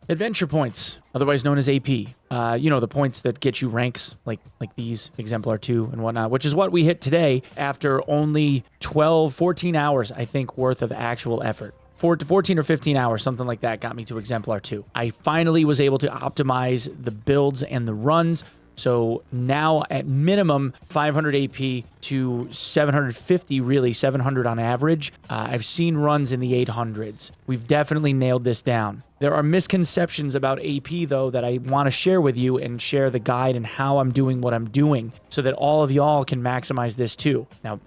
Adventure points, otherwise known as AP. You know, the points that get you ranks like these, Exemplar 2 and whatnot, which is what we hit today after only 14 hours, I think, worth of actual effort. 14 or 15 hours, something like that, got me to Exemplar 2. I finally was able to optimize the builds and the runs. So now at minimum 500 AP to 750, really 700 on average. I've seen runs in the 800s. We've definitely nailed this down. There are misconceptions about AP though that I want to share with you and share the guide and how I'm doing what I'm doing so that all of y'all can maximize this too. Now,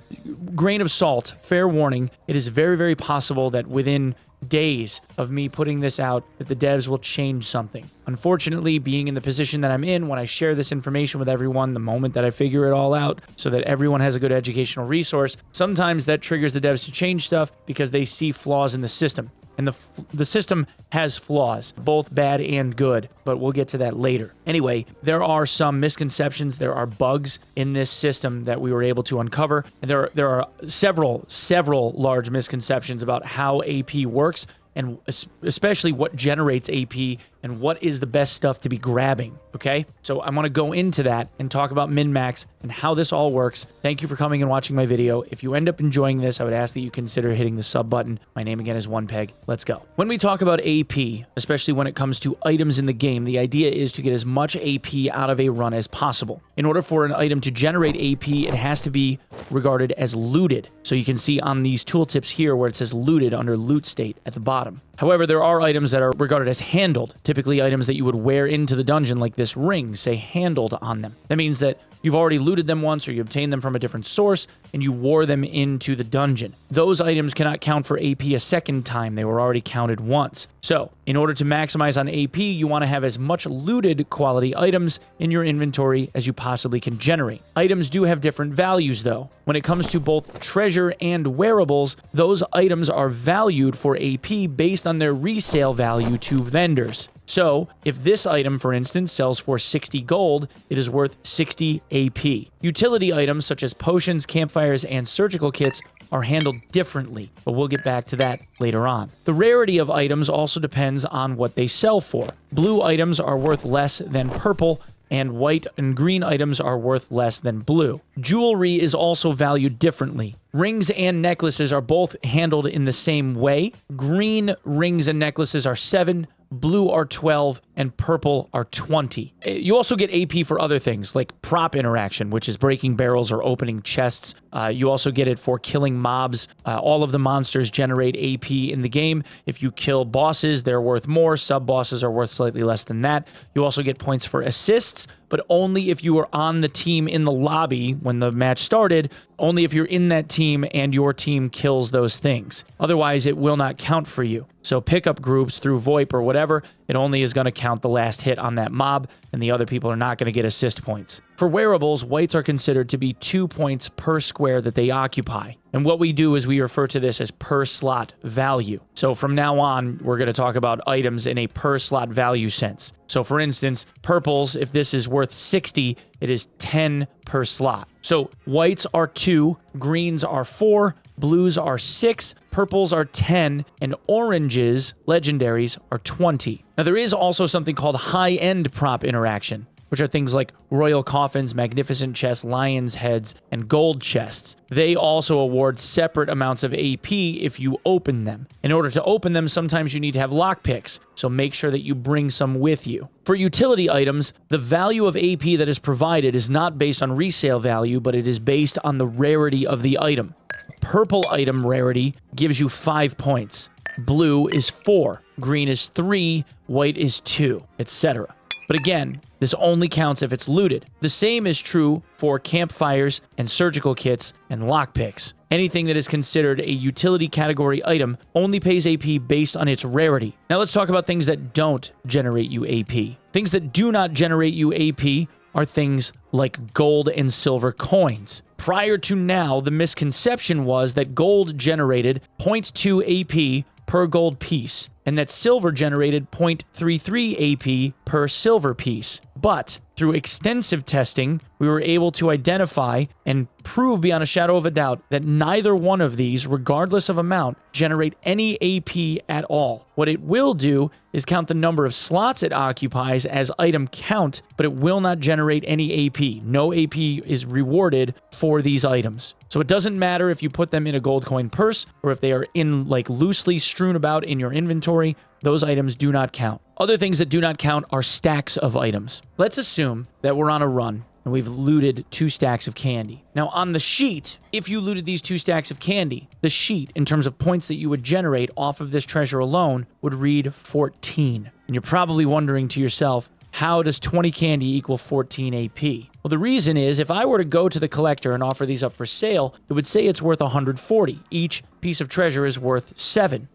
grain of salt, fair warning, it is very, very possible that within days of me putting this out that the devs will change something. Unfortunately, being in the position that I'm in, when I share this information with everyone, the moment that I figure it all out so that everyone has a good educational resource, sometimes that triggers the devs to change stuff because they see flaws in the system. And the system has flaws, both bad and good, but we'll get to that later. Anyway, there are some misconceptions. There are bugs in this system that we were able to uncover. And there are several large misconceptions about how AP works, and especially what generates AP and what is the best stuff to be grabbing, okay? So I want to go into that and talk about min-max and how this all works. Thank you for coming and watching my video. If you end up enjoying this, I would ask that you consider hitting the sub button. My name again is Onepeg. Let's go. When we talk about AP, especially when it comes to items in the game, the idea is to get as much AP out of a run as possible. In order for an item to generate AP, it has to be regarded as looted. So you can see on these tooltips here where it says looted under loot state at the bottom. However, there are items that are regarded as handled, typically items that you would wear into the dungeon like this ring, say handled on them. That means that you've already looted them once or you obtained them from a different source and you wore them into the dungeon. Those items cannot count for AP a second time. They were already counted once. So, in order to maximize on AP, you want to have as much looted quality items in your inventory as you possibly can generate. Items do have different values though. When it comes to both treasure and wearables, those items are valued for AP based on their resale value to vendors. So, if this item, for instance, sells for 60 gold, it is worth 60 AP. Utility items such as potions, campfires, and surgical kits are handled differently, but we'll get back to that later on. The rarity of items also depends on what they sell for. Blue items are worth less than purple, and white and green items are worth less than blue. Jewelry is also valued differently. Rings and necklaces are both handled in the same way. Green rings and necklaces are 7, blue are 12, and purple are 20. You also get AP for other things, like prop interaction, which is breaking barrels or opening chests. You also get it for killing mobs. All of the monsters generate AP in the game. If you kill bosses, they're worth more. Sub-bosses are worth slightly less than that. You also get points for assists, but only if you were on the team in the lobby when the match started, only if you're in that team and your team kills those things. Otherwise, it will not count for you. So pickup groups through VoIP or whatever, it only is going to count the last hit on that mob, and the other people are not going to get assist points. For wearables, whites are considered to be 2 points per square that they occupy. And what we do is we refer to this as per slot value. So from now on, we're going to talk about items in a per slot value sense. So for instance, purples, if this is worth 60, it is 10 per slot. So whites are 2, greens are 4, blues are 6, purples are 10, and oranges, legendaries, are 20. Now there is also something called high-end prop interaction, which are things like royal coffins, magnificent chests, lions' heads, and gold chests. They also award separate amounts of AP if you open them. In order to open them, sometimes you need to have lockpicks, so make sure that you bring some with you. For utility items, the value of AP that is provided is not based on resale value, but it is based on the rarity of the item. Purple item rarity gives you 5 points. Blue is 4, green is 3, white is 2, etc. But again, this only counts if it's looted. The same is true for campfires and surgical kits and lockpicks. Anything that is considered a utility category item only pays AP based on its rarity. Now let's talk about things that don't generate you AP. Things that do not generate you AP are things like gold and silver coins. Prior to now, the misconception was that gold generated 0.2 AP per gold piece, and that silver generated 0.33 AP per silver piece. But Through extensive testing, we were able to identify and prove beyond a shadow of a doubt that neither one of these, regardless of amount, generate any AP at all. What it will do is count the number of slots it occupies as item count, but it will not generate any AP. No AP is rewarded for these items. So it doesn't matter if you put them in a gold coin purse or if they are in like loosely strewn about in your inventory, those items do not count. Other things that do not count are stacks of items. Let's assume that we're on a run and we've looted 2 stacks of candy. Now on the sheet, if you looted these 2 stacks of candy, the sheet in terms of points that you would generate off of this treasure alone would read 14. And you're probably wondering to yourself, how does 20 candy equal 14 AP? Well, the reason is if I were to go to the collector and offer these up for sale, it would say it's worth 140. Each piece of treasure is worth 7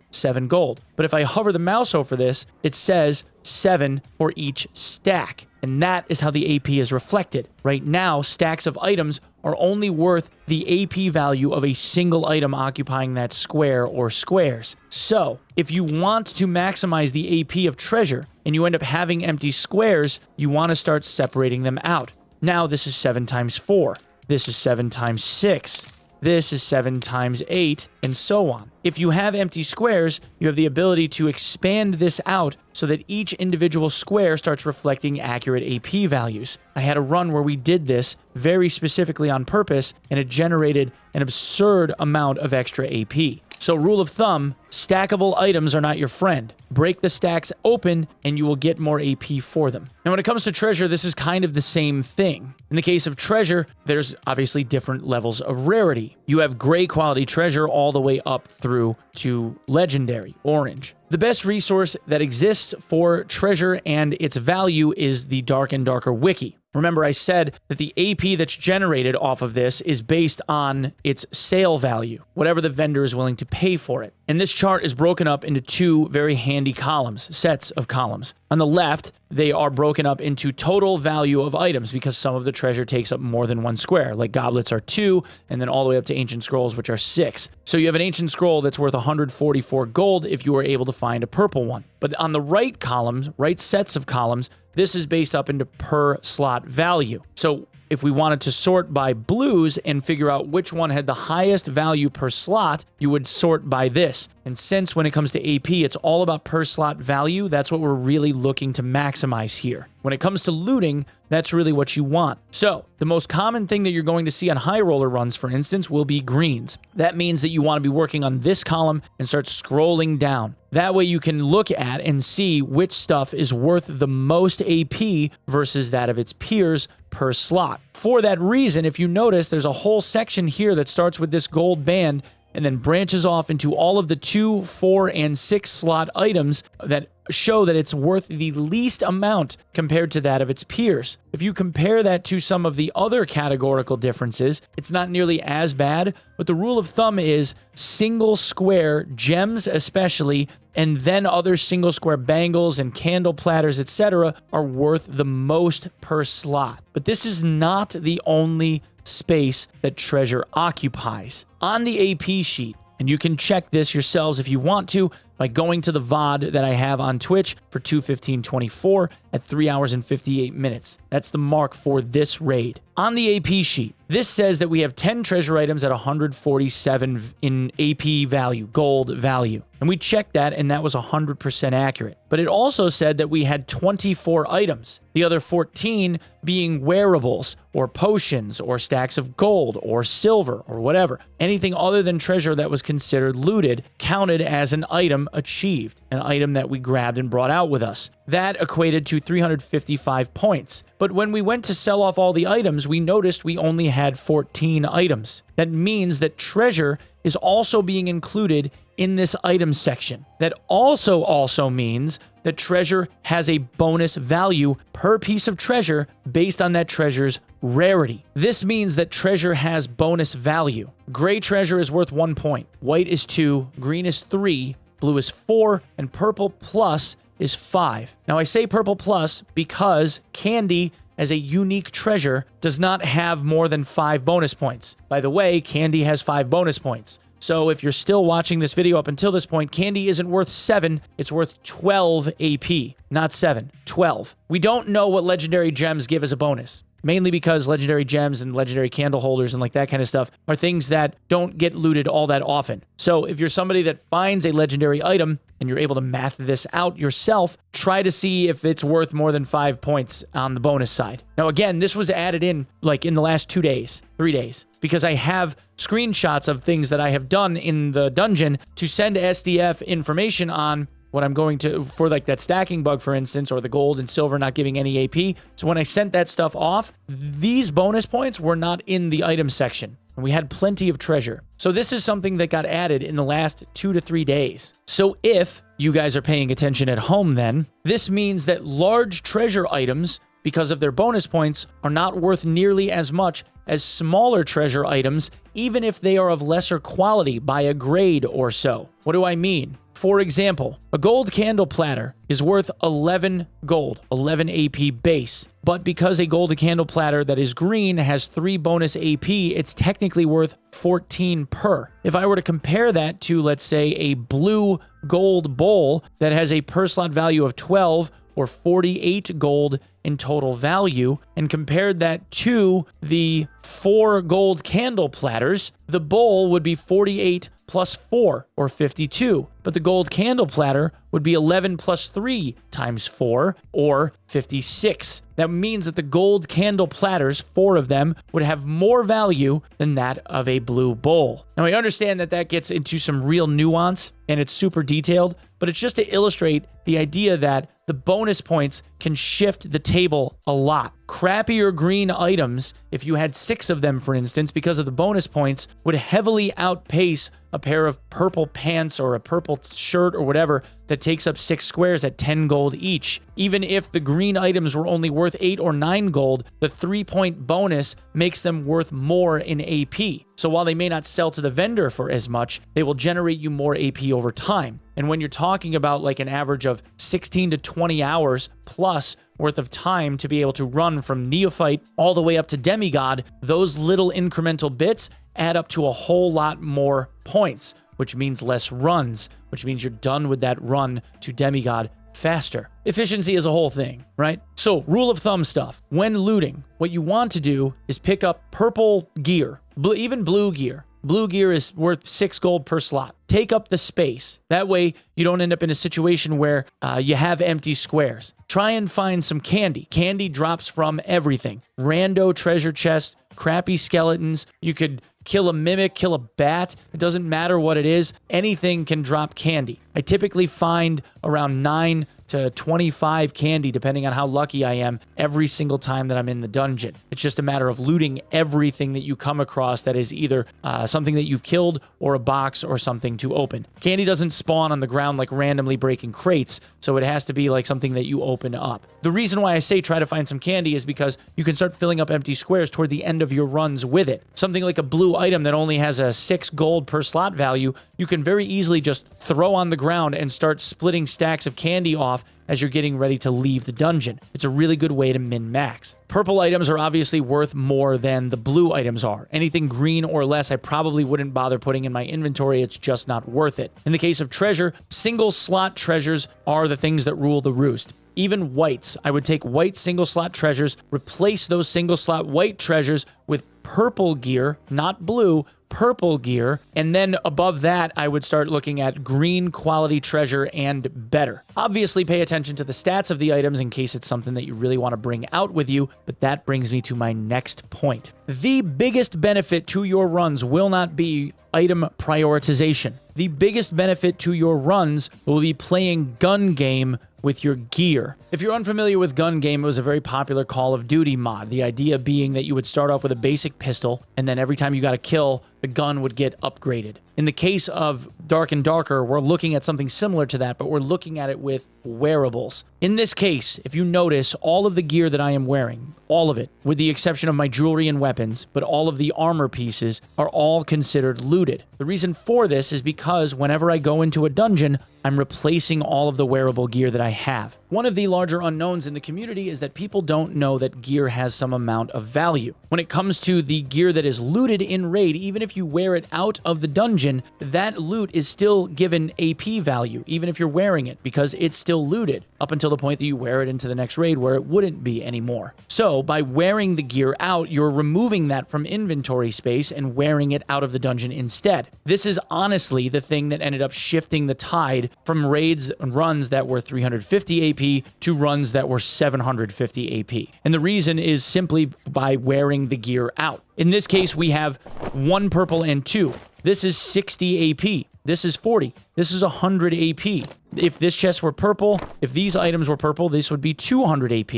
gold. But if I hover the mouse over this, it says 7 for each stack. And that is how the AP is reflected. Right now, stacks of items are only worth the AP value of a single item occupying that square or squares. So, if you want to maximize the AP of treasure and you end up having empty squares, you want to start separating them out. Now, this is 7 times 4. This is 7 times 6. This is 7 times 8, and so on. If you have empty squares, you have the ability to expand this out so that each individual square starts reflecting accurate AP values. I had a run where we did this very specifically on purpose, and it generated an absurd amount of extra AP. So rule of thumb, stackable items are not your friend. Break the stacks open and you will get more AP for them. Now when it comes to treasure, this is kind of the same thing. In the case of treasure, there's obviously different levels of rarity. You have gray quality treasure all the way up through to legendary, orange. The best resource that exists for treasure and its value is the Dark and Darker Wiki. Remember, I said that the AP that's generated off of this is based on its sale value, whatever the vendor is willing to pay for it. And this chart is broken up into 2 very handy columns, sets of columns. On the left, they are broken up into total value of items because some of the treasure takes up more than 1 square, like goblets are 2, and then all the way up to ancient scrolls, which are 6. So you have an ancient scroll that's worth 144 gold if you were able to find a purple one. But on the right columns, right sets of columns, this is based up into per slot value. So if we wanted to sort by blues and figure out which one had the highest value per slot, you would sort by this. And since when it comes to AP, it's all about per slot value, that's what we're really looking to maximize here. When it comes to looting, that's really what you want. So the most common thing that you're going to see on high roller runs, for instance, will be greens. That means that you want to be working on this column and start scrolling down. That way you can look at and see which stuff is worth the most AP versus that of its peers per slot. For that reason, if you notice, there's a whole section here that starts with this gold band and then branches off into all of the 2, 4, and 6 slot items that show that it's worth the least amount compared to that of its peers. If you compare that to some of the other categorical differences, it's not nearly as bad, but the rule of thumb is single square gems especially, and then other single square bangles and candle platters, etc., are worth the most per slot. But this is not the only space that treasure occupies. On the AP sheet, and you can check this yourselves if you want to by going to the VOD that I have on Twitch for 2:15:24 at 3 hours and 58 minutes. That's the mark for this raid. On the AP sheet, this says that we have 10 treasure items at 147 in AP value, gold value. And we checked that, and that was 100% accurate. But it also said that we had 24 items, the other 14 being wearables, or potions, or stacks of gold, or silver, or whatever. Anything other than treasure that was considered looted counted as an item achieved, an item that we grabbed and brought out with us. That equated to 355 points. But when we went to sell off all the items, we noticed we only had 14 items. That means that treasure is also being included in this item section. That also means that treasure has a bonus value per piece of treasure based on that treasure's rarity. This means that treasure has bonus value. Gray treasure is worth 1 point, white is 2, green is 3, blue is 4, and purple plus is 5. Now I say purple plus because candy as a unique treasure does not have more than 5 bonus points. By the way, candy has 5 bonus points. So if you're still watching this video up until this point, candy isn't worth 7, it's worth 12 AP. Not 7, 12. We don't know what legendary gems give as a bonus. Mainly because legendary gems and legendary candle holders and like that kind of stuff are things that don't get looted all that often. So if you're somebody that finds a legendary item and you're able to math this out yourself, try to see if it's worth more than 5 points on the bonus side. Now, again, this was added in like in the last 2 days, 3 days, because I have screenshots of things that I have done in the dungeon to send SDF information on what I'm going to, for like that stacking bug, for instance, or the gold and silver not giving any AP. So when I sent that stuff off, these bonus points were not in the item section, and we had plenty of treasure. So this is something that got added in the last 2 to 3 days. So if you guys are paying attention at home then, this means that large treasure items, because of their bonus points, are not worth nearly as much as smaller treasure items, even if they are of lesser quality by a grade or so. What do I mean? For example, a gold candle platter is worth 11 gold, 11 AP base. But because a gold candle platter that is green has 3 bonus AP, it's technically worth 14 per. If I were to compare that to, let's say, a blue gold bowl that has a per slot value of 12 or 48 gold in total value, and compared that to the 4 gold candle platters, the bowl would be 48 plus 4, or 52. But the gold candle platter would be 11 plus 3 times 4, or 56. That means that the gold candle platters, 4 of them, would have more value than that of a blue bowl. Now, I understand that that gets into some real nuance, and it's super detailed, but it's just to illustrate the idea that the bonus points can shift the table a lot. Crappier green items, if you had 6 of them, for instance, because of the bonus points, would heavily outpace a pair of purple pants or a purple shirt or whatever that takes up 6 squares at 10 gold each. Even if the green items were only worth 8 or 9 gold, the 3-point bonus makes them worth more in AP. So while they may not sell to the vendor for as much, they will generate you more AP over time. And when you're talking about like an average of 16 to 20 hours plus worth of time to be able to run from neophyte all the way up to demigod, those little incremental bits add up to a whole lot more points, which means less runs, which means you're done with that run to demigod faster. Efficiency is a whole thing, right? So rule of thumb stuff. When looting, what you want to do is pick up purple gear, even blue gear. Blue gear is worth 6 gold per slot. Take up the space. That way you don't end up in a situation where you have empty squares. Try and find some candy. Candy drops from everything. Rando treasure chest, crappy skeletons. You could kill a mimic, kill a bat. It doesn't matter what it is. Anything can drop candy. I typically find around 9 to 25 candy, depending on how lucky I am, every single time that I'm in the dungeon. It's just a matter of looting everything that you come across that is either something that you've killed or a box or something to open. Candy doesn't spawn on the ground like randomly breaking crates, so it has to be like something that you open up. The reason why I say try to find some candy is because you can start filling up empty squares toward the end of your runs with it. Something like a blue item that only has a 6 gold per slot value, you can very easily just throw on the ground and start splitting stacks of candy off as you're getting ready to leave the dungeon. It's a really good way to min-max. Purple items are obviously worth more than the blue items are. Anything green or less, I probably wouldn't bother putting in my inventory. It's just not worth it. In the case of treasure, single slot treasures are the things that rule the roost. Even whites. I would take white single slot treasures, replace those single slot white treasures with purple gear, not blue, purple gear, and then above that, I would start looking at green quality treasure and better. Obviously, pay attention to the stats of the items in case it's something that you really want to bring out with you, but that brings me to my next point. The biggest benefit to your runs will not be item prioritization. The biggest benefit to your runs will be playing gun game with your gear. If you're unfamiliar with gun game, it was a very popular Call of Duty mod. The idea being that you would start off with a basic pistol, and then every time you got a kill, the gun would get upgraded. In the case of Dark and Darker, we're looking at something similar to that, but we're looking at it with wearables. In this case, if you notice, all of the gear that I am wearing, all of it, with the exception of my jewelry and weapons, but all of the armor pieces are all considered looted. The reason for this is because whenever I go into a dungeon, I'm replacing all of the wearable gear that I have. One of the larger unknowns in the community is that people don't know that gear has some amount of value. When it comes to the gear that is looted in raid, even if if you wear it out of the dungeon, that loot is still given AP value, even if you're wearing it, because it's still looted up until the point that you wear it into the next raid where it wouldn't be anymore. So by wearing the gear out, you're removing that from inventory space and wearing it out of the dungeon instead. This is honestly the thing that ended up shifting the tide from raids and runs that were 350 AP to runs that were 750 AP. And the reason is simply by wearing the gear out. In this case, we have 1 purple and 2. This is 60 AP. This is 40. This is 100 AP. If this chest were purple, if these items were purple, this would be 200 AP.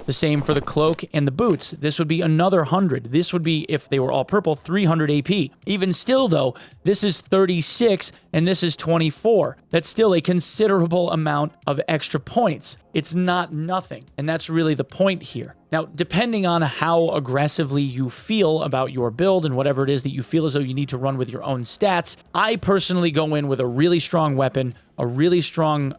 The same for the cloak and the boots. This would be another 100. This would be, if they were all purple, 300 AP. Even still, though, this is 36 and this is 24. That's still a considerable amount of extra points. It's not nothing. And that's really the point here. Now, depending on how aggressively you feel about your build and whatever it is that you feel as though you need to run with your own stats, I personally go in with a really strong weapon, a really strong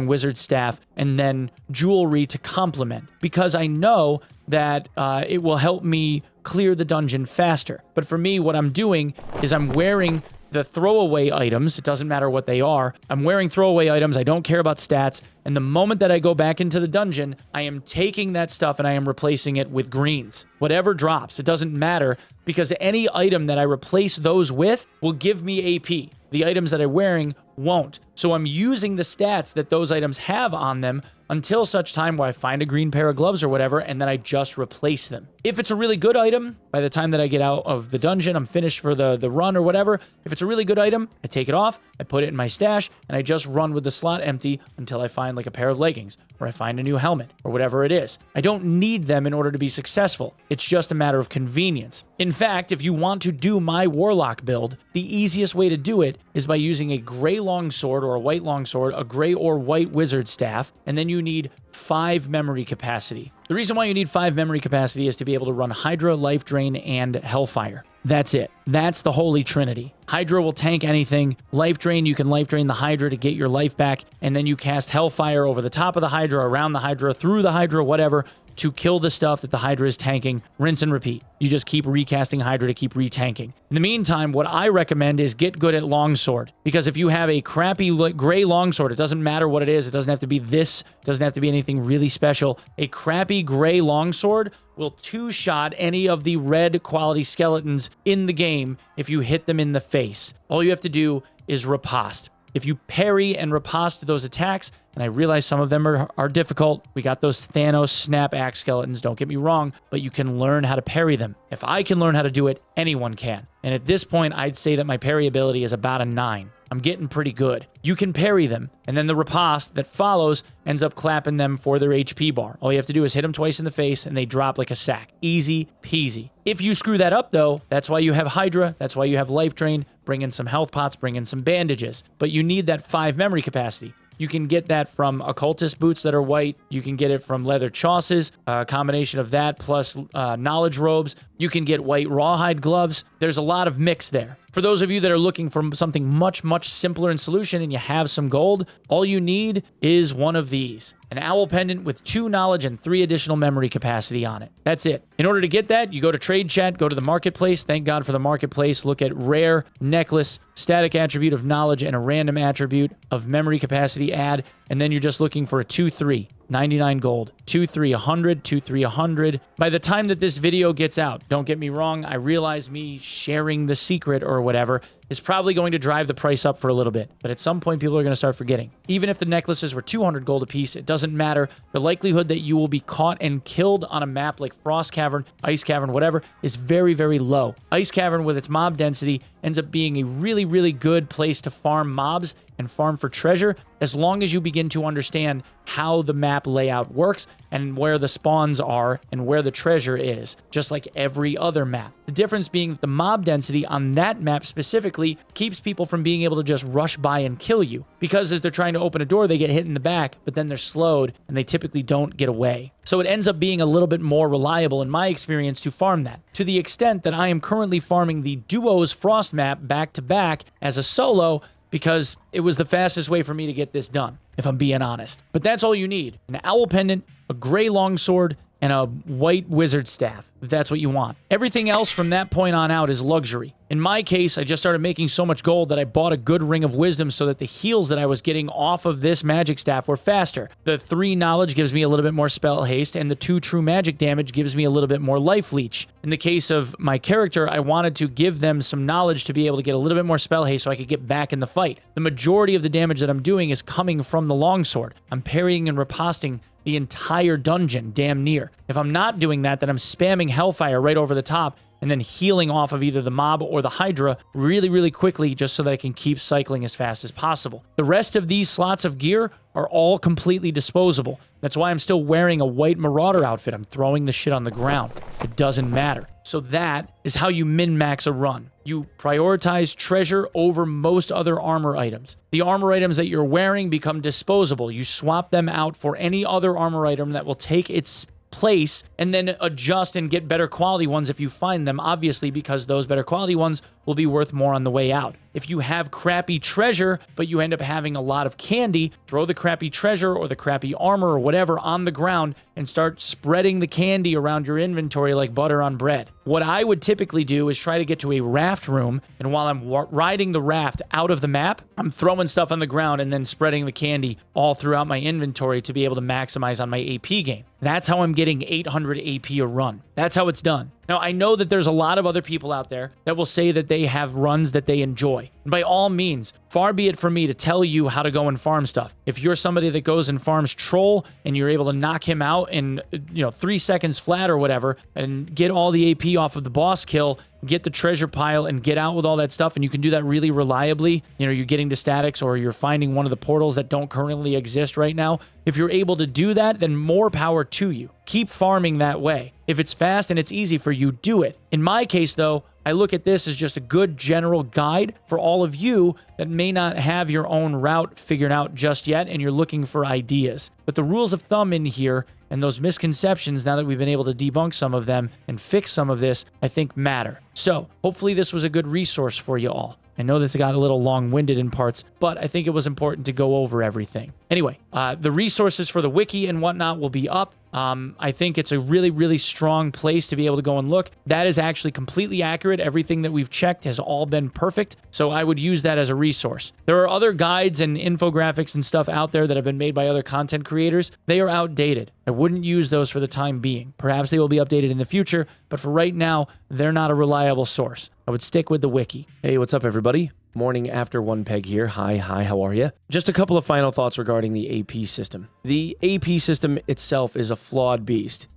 wizard staff, and then jewelry to complement, because I know that it will help me clear the dungeon faster. But for me, what I'm doing is I'm wearing the throwaway items. It doesn't matter what they are. I'm wearing throwaway items. I don't care about stats. And the moment that I go back into the dungeon, I am taking that stuff and I am replacing it with greens. Whatever drops, it doesn't matter, because any item that I replace those with will give me AP. The items that I'm wearing won't. So I'm using the stats that those items have on them until such time where I find a green pair of gloves or whatever, and then I just replace them. If it's a really good item, by the time that I get out of the dungeon, I'm finished for the run or whatever. If it's a really good item, I take it off, I put it in my stash, and I just run with the slot empty until I find like a pair of leggings, or I find a new helmet, or whatever it is. I don't need them in order to be successful. It's just a matter of convenience. In fact, if you want to do my warlock build, the easiest way to do it is by using a gray longsword or a white longsword, a gray or white wizard staff, and then you need 5 memory capacity. The reason why you need 5 memory capacity is to be able to run Hydra, Life Drain, and Hellfire. That's it. That's the Holy Trinity. Hydra will tank anything. Life Drain, you can Life Drain the Hydra to get your life back, and then you cast Hellfire over the top of the Hydra, around the Hydra, through the Hydra, whatever, to kill the stuff that the Hydra is tanking. Rinse and repeat. You just keep recasting Hydra to keep retanking. In the meantime, what I recommend is get good at longsword, because if you have a crappy gray longsword, it doesn't matter what it is. It doesn't have to be this. It doesn't have to be anything really special. A crappy gray longsword will 2-shot any of the red quality skeletons in the game if you hit them in the face. All you have to do is riposte. If you parry and riposte those attacks, and I realize some of them are difficult. We got those Thanos snap axe skeletons, don't get me wrong, but you can learn how to parry them. If I can learn how to do it, anyone can. And at this point, I'd say that my parry ability is about a 9. I'm getting pretty good. You can parry them, and then the riposte that follows ends up clapping them for their HP bar. All you have to do is hit them twice in the face, and they drop like a sack. Easy peasy. If you screw that up, though, that's why you have Hydra, that's why you have Life Drain, bring in some health pots, bring in some bandages. But you need that 5 memory capacity. You can get that from occultist boots that are white. You can get it from leather chausses, a combination of that plus knowledge robes. You can get white rawhide gloves. There's a lot of mix there. For those of you that are looking for something much, much simpler in solution and you have some gold, all you need is one of these. An owl pendant with 2 knowledge and 3 additional memory capacity on it. That's it. In order to get that, you go to trade chat, go to the marketplace. Thank God for the marketplace. Look at rare, necklace, static attribute of knowledge, and a random attribute of memory capacity add. And then you're just looking for a 2-3. 99 gold, 2-3, 100, 2-3, 100. By the time that this video gets out, don't get me wrong, I realize me sharing the secret or whatever is probably going to drive the price up for a little bit. But at some point, people are going to start forgetting. Even if the necklaces were 200 gold a piece, it doesn't matter. The likelihood that you will be caught and killed on a map like Frost Cavern, Ice Cavern, whatever, is very, very low. Ice Cavern, with its mob density, ends up being a really, really good place to farm mobs and farm for treasure, as long as you begin to understand how the map layout works and where the spawns are and where the treasure is, just like every other map. The difference being the mob density on that map specifically keeps people from being able to just rush by and kill you, because as they're trying to open a door, they get hit in the back, but then they're slowed and they typically don't get away. So it ends up being a little bit more reliable in my experience to farm that, to the extent that I am currently farming the Duos Frost map back to back as a solo, because it was the fastest way for me to get this done, if I'm being honest. But that's all you need. An owl pendant, a gray longsword, and a white wizard staff, if that's what you want. Everything else from that point on out is luxury. In my case, I just started making so much gold that I bought a good ring of wisdom so that the heals that I was getting off of this magic staff were faster. The 3 knowledge gives me a little bit more spell haste, and the 2 true magic damage gives me a little bit more life leech. In the case of my character, I wanted to give them some knowledge to be able to get a little bit more spell haste so I could get back in the fight. The majority of the damage that I'm doing is coming from the longsword. I'm parrying and riposting the entire dungeon, damn near. If I'm not doing that, then I'm spamming Hellfire right over the top and then healing off of either the mob or the Hydra really, really quickly just so that I can keep cycling as fast as possible. The rest of these slots of gear are all completely disposable. That's why I'm still wearing a white Marauder outfit. I'm throwing the shit on the ground. It doesn't matter. So that is how you min-max a run. You prioritize treasure over most other armor items. The armor items that you're wearing become disposable. You swap them out for any other armor item that will take its place and then adjust and get better quality ones if you find them, obviously, because those better quality ones will be worth more on the way out. If you have crappy treasure, but you end up having a lot of candy, throw the crappy treasure or the crappy armor or whatever on the ground and start spreading the candy around your inventory like butter on bread. What I would typically do is try to get to a raft room, and while I'm riding the raft out of the map, I'm throwing stuff on the ground and then spreading the candy all throughout my inventory to be able to maximize on my AP game. That's how I'm getting 800 AP a run. That's how it's done. Now, I know that there's a lot of other people out there that will say that they have runs that they enjoy. And by all means, far be it from me to tell you how to go and farm stuff. If you're somebody that goes and farms Troll and you're able to knock him out in 3 seconds flat or whatever and get all the AP off of the boss kill, get the treasure pile and get out with all that stuff, and you can do that really reliably, you're getting to statics or you're finding one of the portals that don't currently exist right now. If you're able to do that, then more power to you. Keep farming that way. If it's fast and it's easy for you, do it. In my case, though, I look at this as just a good general guide for all of you that may not have your own route figured out just yet and you're looking for ideas. But the rules of thumb in here and those misconceptions, now that we've been able to debunk some of them and fix some of this, I think matter. So hopefully this was a good resource for you all. I know this got a little long-winded in parts, but I think it was important to go over everything. Anyway, the resources for the wiki and whatnot will be up. I think it's a really, really strong place to be able to go and look. That is actually completely accurate. Everything that we've checked has all been perfect, so I would use that as a resource. There are other guides and infographics and stuff out there that have been made by other content creators. They are outdated. I wouldn't use those for the time being. Perhaps they will be updated in the future, but for right now, they're not a reliable source. I would stick with the wiki. Hey, what's up, everybody? Morning after Onepeg here. Hi, how are you? Just a couple of final thoughts regarding the AP system. The AP system itself is a flawed beast.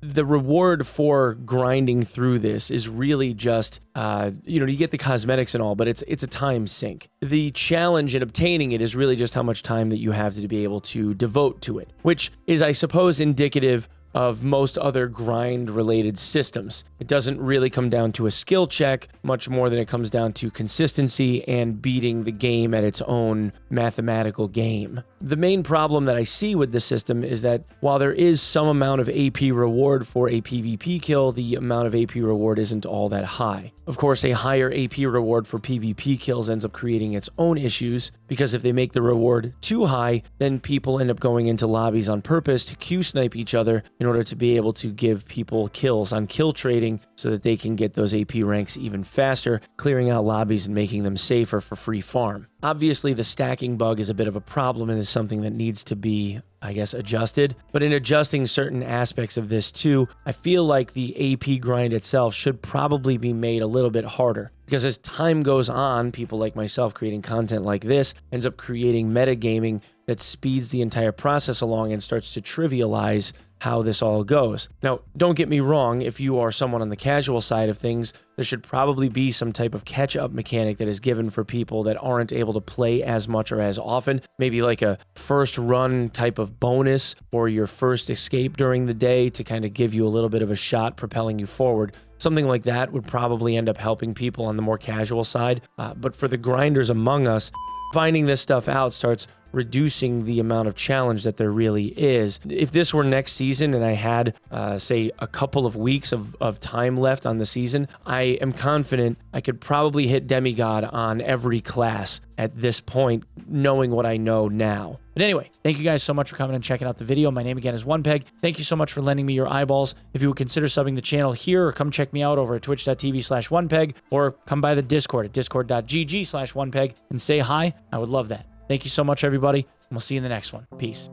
The reward for grinding through this is really just, you get the cosmetics and all, but it's a time sink. The challenge in obtaining it is really just how much time that you have to be able to devote to it, which is, I suppose, indicative of most other grind-related systems. It doesn't really come down to a skill check, much more than it comes down to consistency and beating the game at its own mathematical game. The main problem that I see with this system is that while there is some amount of AP reward for a PvP kill, the amount of AP reward isn't all that high. Of course, a higher AP reward for PvP kills ends up creating its own issues, because if they make the reward too high, then people end up going into lobbies on purpose to Q-snipe each other in order to be able to give people kills on kill trading so that they can get those AP ranks even faster, clearing out lobbies and making them safer for free farm. Obviously, the stacking bug is a bit of a problem and is something that needs to be, I guess, adjusted. But in adjusting certain aspects of this too, I feel like the AP grind itself should probably be made a little bit harder. Because as time goes on, people like myself creating content like this ends up creating metagaming that speeds the entire process along and starts to trivialize how this all goes. Now, don't get me wrong, if you are someone on the casual side of things, there should probably be some type of catch-up mechanic that is given for people that aren't able to play as much or as often. Maybe like a first run type of bonus or your first escape during the day to kind of give you a little bit of a shot propelling you forward. Something like that would probably end up helping people on the more casual side. But for the grinders among us, finding this stuff out starts reducing the amount of challenge that there really is. If this were next season and I had, say, a couple of weeks of time left on the season, I am confident I could probably hit Demigod on every class at this point, knowing what I know now. But anyway, thank you guys so much for coming and checking out the video. My name again is Onepeg. Thank you so much for lending me your eyeballs. If you would consider subbing the channel here, or come check me out over at twitch.tv/Onepeg, or come by the Discord at discord.gg/Onepeg and say hi, I would love that. Thank you so much, everybody, and we'll see you in the next one. Peace.